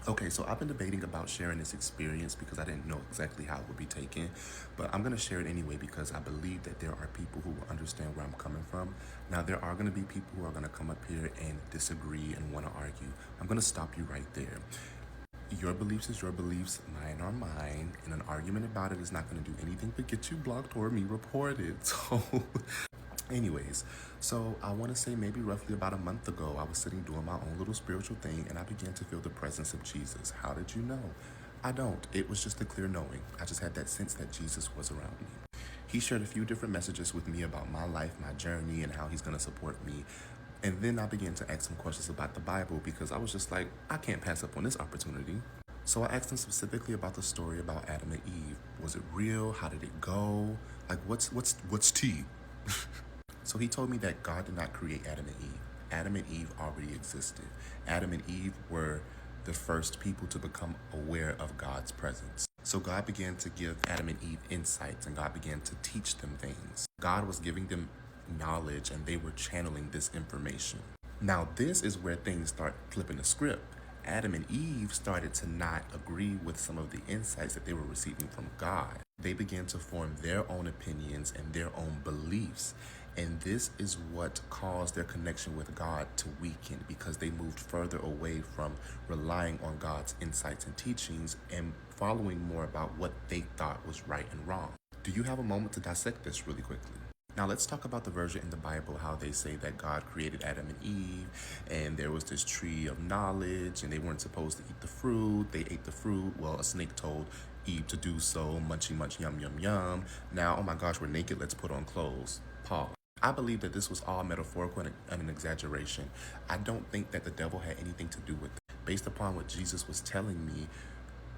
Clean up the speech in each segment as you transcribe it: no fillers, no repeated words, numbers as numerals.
Okay, so I've been debating about sharing this experience because I didn't know exactly how it would be taken, but I'm going to share it anyway because I believe that there are people who will understand where I'm coming from. Now, there are going to be people who are going to come up here and disagree and want to argue. I'm going to stop you right there. Your beliefs is your beliefs, mine are mine, and an argument about it is not going to do anything but get you blocked or me reported. So, anyways, so I want to say maybe roughly about a month ago, I was sitting doing my own little spiritual thing and I began to feel the presence of Jesus. How did you know? I don't. It was just a clear knowing. I just had that sense that Jesus was around me. He shared a few different messages with me about my life, my journey, and how he's going to support me. And then I began to ask him questions about the Bible because I was just like, I can't pass up on this opportunity. So I asked him specifically about the story about Adam and Eve. Was it real? How did it go? Like what's tea? So he told me that God did not create Adam and Eve. Adam and Eve already existed. Adam and Eve were the first people to become aware of God's presence. So God began to give Adam and Eve insights and God began to teach them things. God was giving them knowledge and they were channeling this information. Now, this is where things start flipping the script. Adam and Eve started to not agree with some of the insights that they were receiving from God. They began to form their own opinions and their own beliefs. And this is what caused their connection with God to weaken because they moved further away from relying on God's insights and teachings and following more about what they thought was right and wrong. Do you have a moment to dissect this really quickly? Now let's talk about the version in the Bible, how they say that God created Adam and Eve and there was this tree of knowledge and they weren't supposed to eat the fruit. They ate the fruit. Well, a snake told Eve to do so. Munchy munch, yum yum yum. Now, oh my gosh, we're naked. Let's put on clothes. Pause. I believe that this was all metaphorical and an exaggeration. I don't think that the devil had anything to do with it. Based upon what Jesus was telling me,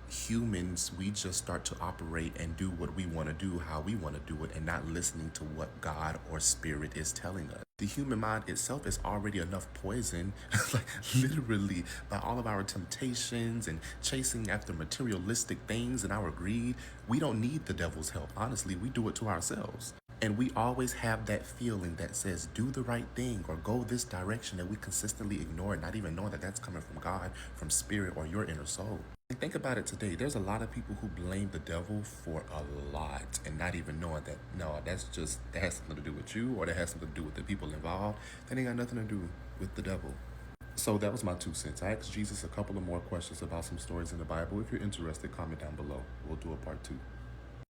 humans, we just start to operate and do what we want to do, how we want to do it, and not listening to what God or spirit is telling us. The human mind itself is already enough poison, like literally, by all of our temptations and chasing after materialistic things and our greed. We don't need the devil's help. Honestly, we do it to ourselves. And we always have that feeling that says, do the right thing or go this direction, that we consistently ignore it, not even knowing that that's coming from God, from spirit, or your inner soul. And think about it today. There's a lot of people who blame the devil for a lot and not even knowing that, no, that has something to do with you or that has something to do with the people involved. That ain't got nothing to do with the devil. So that was my 2 cents. I asked Jesus a couple of more questions about some stories in the Bible. If you're interested, comment down below. We'll do a part 2.